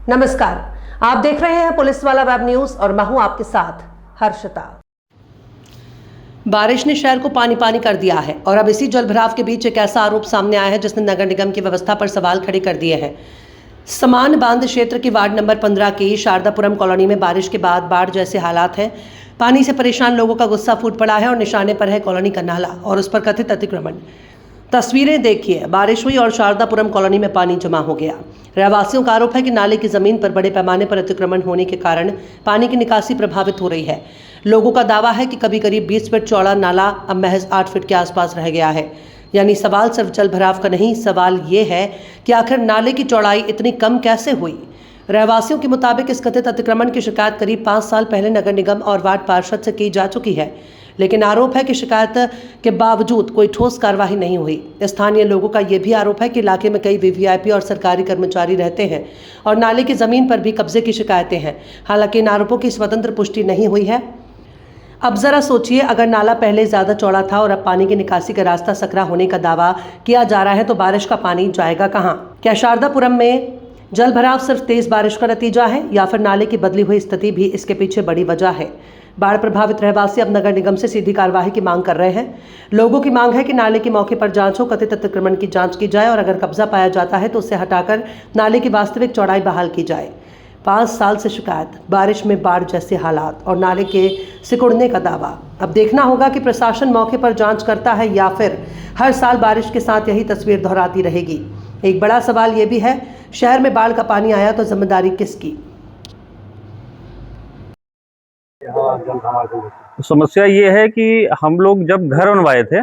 नमस्कार, आप देख रहे हैं पुलिस वाला वेब न्यूज और मैं हूं आपके साथ हर्षिता। बारिश ने शहर को पानी पानी कर दिया है और अब इसी जलभराव के बीच एक ऐसा आरोप सामने आया है जिसने नगर निगम की व्यवस्था पर सवाल खड़े कर दिए हैं। समान बांध क्षेत्र की वार्ड नंबर 15 की शारदापुरम कॉलोनी में बारिश के बाद बाढ़ जैसे हालात हैं। पानी से परेशान लोगों का गुस्सा फूट पड़ा है और निशाने पर है कॉलोनी का नाला और उस पर कथित अतिक्रमण। तस्वीरें देखिए, बारिश हुई और शारदापुरम कॉलोनी में पानी जमा हो गया। रहवासियों का आरोप है कि नाले की जमीन पर बड़े पैमाने पर अतिक्रमण होने के कारण पानी की निकासी प्रभावित हो रही है। लोगों का दावा है कि कभी करीब 20 फीट चौड़ा नाला अब महज 8 फीट के आसपास रह गया है। यानी सवाल सिर्फ जल भराव का नहीं, सवाल ये है कि आखिर नाले की चौड़ाई इतनी कम कैसे हुई। रहवासियों के मुताबिक इस कथित अतिक्रमण की शिकायत करीब 5 साल पहले नगर निगम और वार्ड पार्षद से की जा चुकी है, लेकिन आरोप है कि शिकायत के बावजूद कोई ठोस कार्रवाई नहीं हुई। स्थानीय लोगों का यह भी आरोप है कि इलाके में कई वीवीआईपी और सरकारी कर्मचारी रहते हैं और नाले की जमीन पर भी कब्जे की शिकायतें हैं। हालांकि इन आरोपों की स्वतंत्र पुष्टि नहीं हुई है। अब जरा सोचिए, अगर नाला पहले ज्यादा चौड़ा था और अब पानी की निकासी का रास्ता सकरा होने का दावा किया जा रहा है तो बारिश का पानी जाएगा कहां? क्या शारदापुरम में जल भराव सिर्फ तेज बारिश का नतीजा है या फिर नाले की बदली हुई स्थिति भी इसके पीछे बड़ी वजह है? बाढ़ प्रभावित रहवासी अब नगर निगम से सीधी कार्यवाही की मांग कर रहे हैं। लोगों की मांग है कि नाले के मौके पर जांच हो, कथित अतिक्रमण की जांच की जाए और अगर कब्जा पाया जाता है तो उसे हटाकर नाले की वास्तविक चौड़ाई बहाल की जाए। 5 साल से शिकायत, बारिश में बाढ़ जैसे हालात और नाले के सिकुड़ने का दावा। अब देखना होगा कि प्रशासन मौके पर जांच करता है या फिर हर साल बारिश के साथ यही तस्वीर दोहराती रहेगी। एक बड़ा सवाल ये भी है, शहर में बाढ़ का पानी आया तो जिम्मेदारी किसकी? समस्या ये है कि हम लोग जब घर बनवाए थे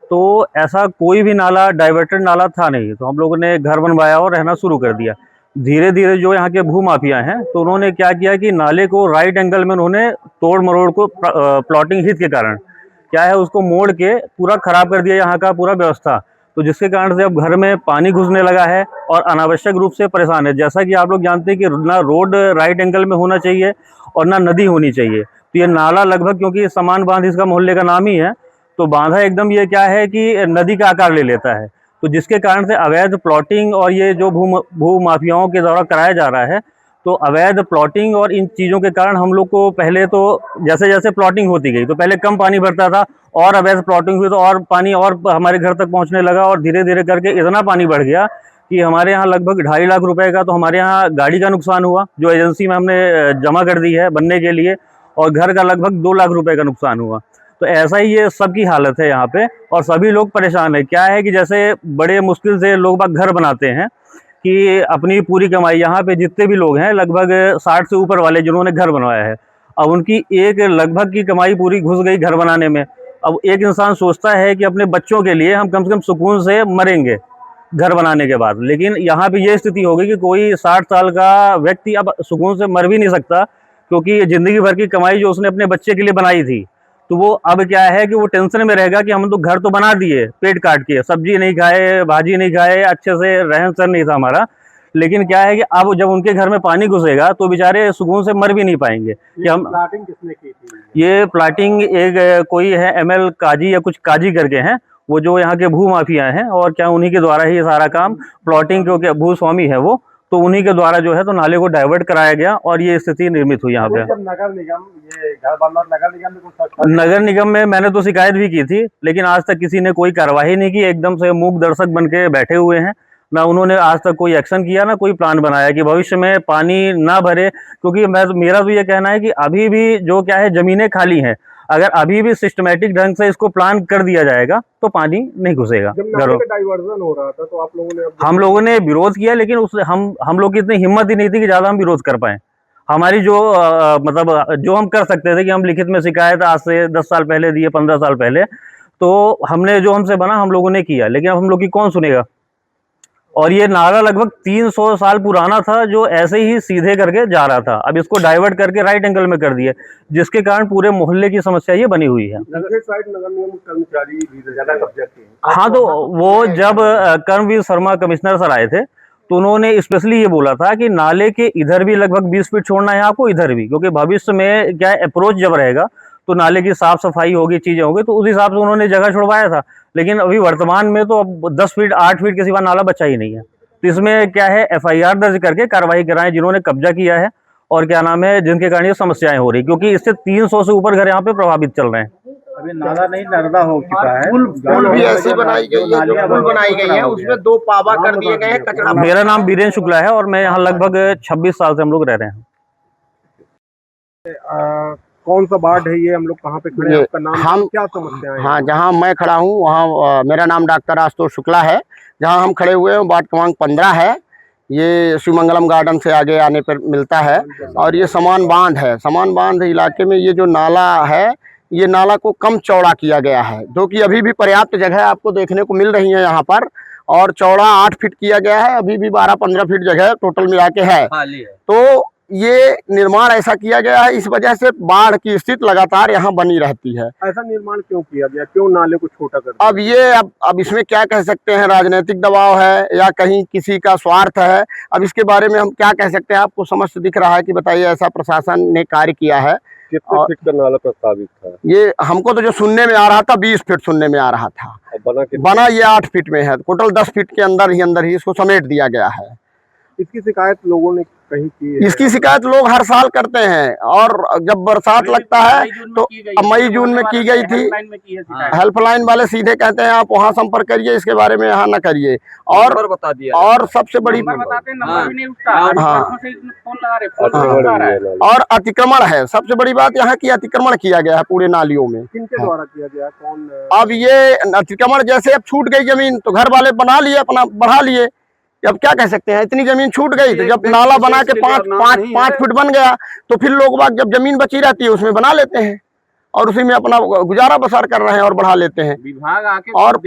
तो ऐसा कोई भी नाला डाइवर्टेड नाला था नहीं, तो हम लोगों ने घर बनवाया और रहना शुरू कर दिया। धीरे धीरे जो यहाँ के भू माफिया हैं तो उन्होंने क्या किया कि नाले को राइट एंगल में उन्होंने तोड़ मरोड़ को प्लॉटिंग हित के कारण क्या है उसको मोड़ के पूरा खराब कर दिया यहाँ का पूरा व्यवस्था। तो जिसके कारण से अब घर में पानी घुसने लगा है और अनावश्यक रूप से परेशान है। जैसा कि आप लोग जानते हैं कि ना रोड राइट एंगल में होना चाहिए और ना नदी होनी चाहिए, तो ये नाला लगभग, क्योंकि समान बांध इसका मोहल्ले का नाम ही है, तो बांधा एकदम ये क्या है कि नदी का आकार ले लेता है। तो जिसके कारण से अवैध प्लॉटिंग और ये जो भू माफियाओं के द्वारा कराया जा रहा है, तो अवैध प्लॉटिंग और इन चीज़ों के कारण हम लोग को पहले तो जैसे जैसे प्लॉटिंग होती गई तो पहले कम पानी भरता था और अवैध प्लॉटिंग हुई तो और पानी और हमारे घर तक पहुंचने लगा और धीरे धीरे करके इतना पानी बढ़ गया कि हमारे यहाँ लगभग 2.5 लाख रुपए का तो हमारे यहाँ गाड़ी का नुकसान हुआ जो एजेंसी में हमने जमा कर दी है बनने के लिए, और घर का लगभग 2 लाख रुपए का नुकसान हुआ। तो ऐसा ही ये सबकी हालत है यहाँ पे और सभी लोग परेशान है। क्या है कि जैसे बड़े मुश्किल से लोग बाग घर बनाते हैं कि अपनी पूरी कमाई, यहाँ पे जितने भी लोग हैं लगभग 60 से ऊपर वाले जिन्होंने घर बनवाया है, अब उनकी एक लगभग की कमाई पूरी घुस गई घर बनाने में। अब एक इंसान सोचता है कि अपने बच्चों के लिए हम कम से कम सुकून से मरेंगे घर बनाने के बाद, लेकिन यहाँ पे ये स्थिति हो गई कि कोई 60 साल का व्यक्ति अब सुकून से मर भी नहीं सकता, क्योंकि जिंदगी भर की कमाई जो उसने अपने बच्चे के लिए बनाई थी, तो वो अब क्या है कि वो टेंशन में रहेगा कि हम तो घर तो बना दिए पेट काट के, सब्जी नहीं खाए, भाजी नहीं खाए, अच्छे से रहन सहन नहीं था हमारा, लेकिन क्या है कि अब जब उनके घर में पानी घुसेगा तो बेचारे सुकून से मर भी नहीं पाएंगे। कि हम प्लाटिंग किसने की थी? ये प्लाटिंग एक कोई है ML काजी या कुछ काजी करके हैं, वो जो यहाँ के भू माफिया हैं और क्या उन्हीं के द्वारा ही सारा काम प्लॉटिंग, क्योंकि भू स्वामी है वो, तो उन्हीं के द्वारा जो है तो नाले को डाइवर्ट कराया गया और ये स्थिति निर्मित हुई यहाँ पे। जब नगर निगम ये घर बनवा, नगर निगम में कुछ नगर निगम में मैंने तो शिकायत भी की थी, लेकिन आज तक किसी ने कोई कार्रवाई नहीं की। एकदम से मूक दर्शक बन के बैठे हुए हैं, ना उन्होंने आज तक कोई एक्शन किया ना कोई प्लान बनाया कि भविष्य में पानी ना भरे। क्योंकि मेरा तो ये कहना है कि अभी भी जो क्या है जमीनें खाली हैं, अगर अभी भी सिस्टमेटिक ढंग से इसको प्लान कर दिया जाएगा तो पानी नहीं घुसेगा। डाइवर्जन हो रहा था तो आप लोगों ने हम लोगों ने विरोध किया, लेकिन उस हम लोग की इतनी हिम्मत ही नहीं थी कि ज्यादा हम विरोध कर पाए। हमारी जो मतलब जो हम कर सकते थे कि हम लिखित में शिकायत आज से 10 साल पहले दिए, 15 साल पहले, तो हमने जो हमसे बना हम लोगों ने किया, लेकिन अब हम लोग की कौन सुनेगा। और ये नाला लगभग 300 साल पुराना था जो ऐसे ही सीधे करके जा रहा था, अब इसको डाइवर्ट करके राइट एंगल में कर दिए, जिसके कारण पूरे मोहल्ले की समस्या ये बनी हुई है। नगर निगम कर्मचारी भी ज्यादा कब्जा किए। हाँ, तो वो जब कर्मवीर शर्मा कमिश्नर सर आए थे तो उन्होंने स्पेशली ये बोला था कि नाले के इधर भी लगभग 20 फीट छोड़ना है आपको, इधर भी, क्योंकि भविष्य में क्या अप्रोच जब रहेगा तो नाले की साफ सफाई होगी, चीजें होगी, तो उस हिसाब से उन्होंने जगह छुड़वाया था। लेकिन अभी वर्तमान में तो अब 10 फीट 8 फीट के सिवा नाला बचा ही नहीं है। तो इसमें क्या है, FIR दर्ज करके कार्रवाई कराएं जिन्होंने कब्जा किया है और क्या नाम है, जिनके कारण ये समस्याएं हो रही, क्योंकि इससे 300 से ऊपर घर यहाँ पे प्रभावित चल रहे हैं। अभी नाला नहीं नर्मदा हो चुका है, पुल भी ऐसी बनाई गई है, जो पुल बनाई गई है उसमें 2 पावा कर दिए गए हैं कचरा। मेरा नाम बीरेन शुक्ला है और मैं यहाँ लगभग 26 साल से हम लोग रह रहे हैं। कौन सा वार्ड है ये, हम लोग कहाँ पे खड़े हैं, आपका नाम, क्या समस्या है? हाँ, जहाँ मैं खड़ा हूँ वहाँ मेरा नाम डॉक्टर आशुतोष शुक्ला है। जहाँ हम खड़े हुए हैं वार्ड क्रमांक 15 है। ये शिवमंगलम गार्डन से आगे आने पर मिलता है और ये समान बांध है। समान बांध इलाके में ये जो नाला है, ये नाला को कम चौड़ा किया गया है, जो कि अभी भी पर्याप्त जगह आपको देखने को मिल रही है यहाँ पर। और चौड़ा 8 फीट किया गया है, अभी भी 12-15 फीट जगह टोटल मिला के है। तो ये निर्माण ऐसा किया गया है, इस वजह से बाढ़ की स्थिति लगातार यहाँ बनी रहती है। ऐसा निर्माण क्यों किया गया, क्यों नाले को छोटा कर दिया? अब ये अब इसमें क्या कह सकते हैं, राजनीतिक दबाव है या कहीं किसी का स्वार्थ है। अब इसके बारे में हम क्या कह सकते हैं, आपको समझ दिख रहा है कि बताइए ऐसा प्रशासन ने कार्य किया है। कितने फीट का नाला प्रस्तावित था? ये हमको तो जो सुनने में आ रहा था 20 फीट सुनने में आ रहा था। बना ये 8 फीट में है, टोटल 10 फीट के अंदर ही इसको समेट दिया गया है। इसकी शिकायत लोगों ने कहीं की है? इसकी शिकायत लोग हर साल करते हैं और जब बरसात लगता है तो मई जून में की गई थी। हेल्पलाइन वाले सीधे कहते हैं आप वहां संपर्क करिए, इसके बारे में यहाँ न करिए। और सबसे बड़ी और अतिक्रमण है, सबसे बड़ी बात यहाँ की अतिक्रमण किया गया है पूरे नालियों में। किनके द्वारा किया गया, कौन? अब ये अतिक्रमण जैसे अब छूट गई जमीन तो घर वाले बना लिए, अपना बढ़ा लिए। अब क्या कह सकते हैं, इतनी जमीन छूट गई तो जब नाला बना के 5 फीट बन गया तो फिर लोग बाग जब जमीन बची रहती है उसमें बना लेते हैं और उसी में अपना गुजारा बसर कर रहे हैं और बढ़ा लेते हैं। विभाग आके और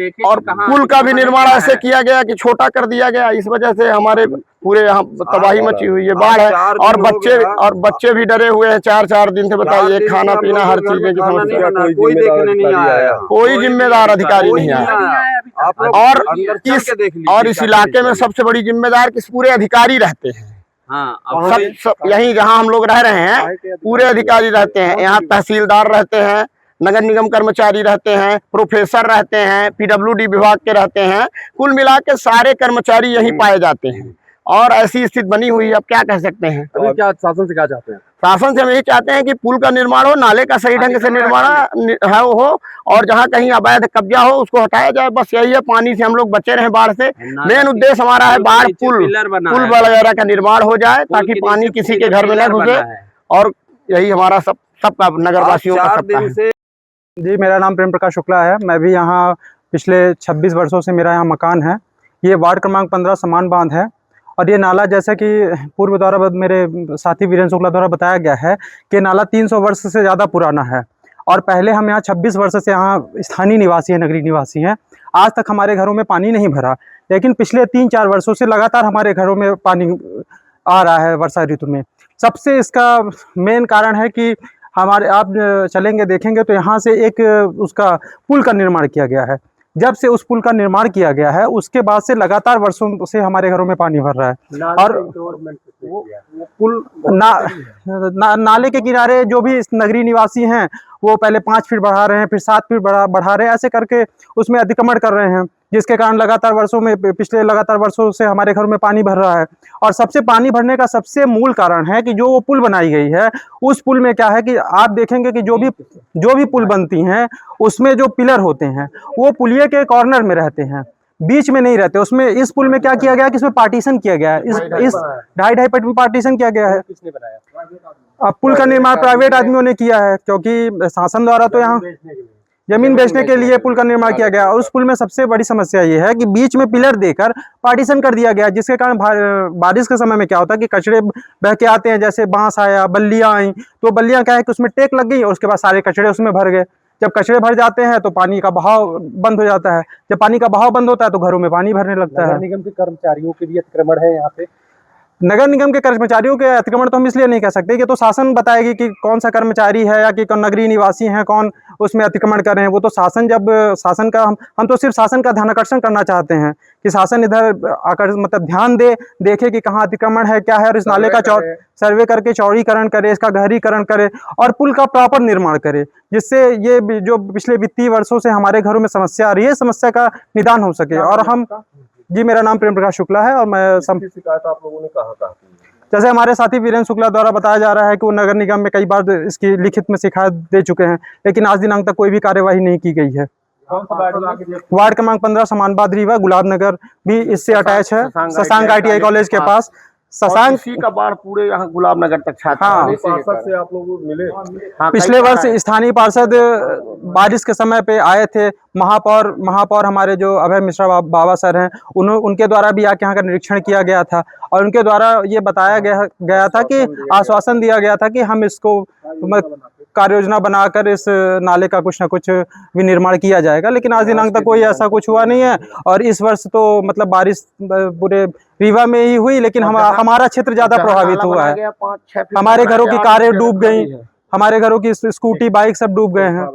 पुल का भी निर्माण ऐसे किया गया कि छोटा कर दिया गया। इस वजह से हमारे पूरे यहाँ तबाही मची हुई है, बाढ़ है और बच्चे भी डरे हुए हैं 4-4 दिन से। बताइए, खाना पीना हर चीज की समस्या, कोई देखने नहीं आया, कोई जिम्मेदार अधिकारी नहीं आया। और इस इलाके में सबसे बड़ी जिम्मेदार किस पूरे अधिकारी रहते हैं। सब यहीं जहां हम लोग रह रहे हैं पूरे अधिकारी रहते हैं। यहाँ तहसीलदार रहते हैं, नगर निगम कर्मचारी रहते हैं, प्रोफेसर रहते हैं, PWD विभाग के रहते हैं। कुल मिला के सारे कर्मचारी यहीं पाए जाते हैं और ऐसी स्थिति बनी हुई है। अब क्या कह सकते हैं। अभी क्या शासन से क्या चाहते हैं? शासन से हम यही चाहते हैं कि पुल का निर्माण हो, नाले का सही ढंग से निर्माण है वो हो और जहाँ कहीं अवैध कब्जा हो उसको हटाया जाए। बस यही है, पानी से हम लोग बचे रहें, बाढ़ से। मेन उद्देश्य हमारा है बाढ़ पुल वगैरह का निर्माण हो जाए ताकि पानी किसी के घर में न घुसे। और यही हमारा सबका नगरवासियों का सबका है। जी, मेरा नाम प्रेम प्रकाश शुक्ला है। मैं भी यहाँ पिछले 26 वर्षों से मेरा यहाँ मकान है। ये वार्ड क्रमांक 15 समान बांध है और ये नाला जैसा कि पूर्व द्वारा मेरे साथी वीरेन शुक्ला द्वारा बताया गया है कि नाला 300 वर्ष से ज़्यादा पुराना है और पहले हम यहाँ 26 वर्ष से यहाँ स्थानीय निवासी हैं, नगरीय निवासी हैं। आज तक हमारे घरों में पानी नहीं भरा, लेकिन पिछले 3-4 वर्षों से लगातार हमारे घरों में पानी आ रहा है वर्षा ऋतु में। सबसे इसका मेन कारण है कि हमारे आप चलेंगे देखेंगे तो यहाँ से एक उसका पुल का निर्माण किया गया है। जब से उस पुल का निर्माण किया गया है उसके बाद से लगातार वर्षों से हमारे घरों में पानी भर रहा है। और वो पुल नाले के किनारे जो भी नगरीय निवासी हैं वो पहले 5 फीट बढ़ा रहे हैं, फिर 7 फीट बढ़ा रहे हैं, ऐसे करके उसमें अतिक्रमण कर रहे हैं, जिसके कारण लगातार वर्षों में पिछले लगातार वर्षों से हमारे घरों में पानी भर रहा है। और सबसे पानी भरने का सबसे मूल कारण है कि जो वो पुल बनाई गई है, उस पुल में क्या है कि आप देखेंगे कि जो भी पुल बनती हैं उसमें जो पिलर होते हैं वो पुलिये के कॉर्नर में रहते हैं, बीच में नहीं रहते। उसमें इस पुल में क्या किया गया है कि इसमें पार्टीशन किया गया है, इस 2.5 फीट में पार्टीशन किया गया है। किसने बनाया? अब पुल का निर्माण प्राइवेट आदमियों ने किया है, क्योंकि शासन द्वारा तो यहाँ जमीन बेचने के लिए पुल का निर्माण किया गया। और उस पुल में सबसे बड़ी समस्या ये है कि बीच में पिलर देकर पार्टीशन कर दिया गया, जिसके कारण बारिश के समय में क्या होता है कि कचरे बह के आते हैं, जैसे बांस आया, बल्लियां आई, तो बल्लियां क्या है कि उसमें टेक लग गई और उसके बाद सारे कचरे उसमें भर गए। जब कचरे भर जाते हैं तो पानी का बहाव बंद हो जाता है। जब पानी का बहाव बंद होता है तो घरों में पानी भरने लगता है। नगर निगम के कर्मचारियों के भी अतिक्रमण है यहाँ पे? नगर निगम के कर्मचारियों के अतिक्रमण तो हम इसलिए नहीं कह सकते कि तो शासन बताएगी कि कौन सा कर्मचारी है या कि कौन नगरीय निवासी हैं, कौन उसमें अतिक्रमण कर रहे हैं। वो तो शासन का हम तो सिर्फ शासन का ध्यान आकर्षण करना चाहते हैं कि शासन इधर आकर मतलब ध्यान देखे कि कहाँ अतिक्रमण है, क्या है, और इस नाले का सर्वे करके चौड़ीकरण करे, इसका गहरीकरण करे और पुल का प्रॉपर निर्माण करे, जिससे ये जो पिछले वित्तीय वर्षों से हमारे घरों में समस्या आ रही है, समस्या का निदान हो सके। और हम जी, मेरा नाम प्रेम प्रकाश शुक्ला है और मैं शिकायत आप लोगों ने कहाँ की है? जैसे हमारे साथी वीरेंद्र शुक्ला द्वारा बताया जा रहा है कि वो नगर निगम में कई बार इसकी लिखित में शिकायत दे चुके हैं, लेकिन आज दिनांक तक कोई भी कार्यवाही नहीं की गई है। वार्ड क्रमांक 15 समानबाद रीवा गुलाब नगर भी इससे अटैच है, शशांक ITI कॉलेज के पास। शशांक इसी का बाढ़ पूरे यहाँ गुलाब नगर तक छाता है। हाँ, पार्षद से आप लोग मिले? हाँ, पिछले कई वर्ष बार स्थानीय पार्षद बारिश के समय पे आए थे। महापौर हमारे जो अभय मिश्रा बाबा सर हैं, उनके द्वारा भी आके यहाँ का निरीक्षण किया गया था और उनके द्वारा ये बताया गया था कि आश्वासन दिया गया था कि हम इसको कार्य योजना बनाकर इस नाले का कुछ ना कुछ विनिर्माण किया जाएगा, लेकिन आज दिनांक तक कोई ऐसा कुछ हुआ नहीं है। और इस वर्ष तो मतलब बारिश पूरे रीवा में ही हुई, लेकिन हमारा क्षेत्र ज्यादा प्रभावित हुआ है। हमारे घरों की कारें डूब गई, हमारे घरों की स्कूटी बाइक सब डूब गए हैं।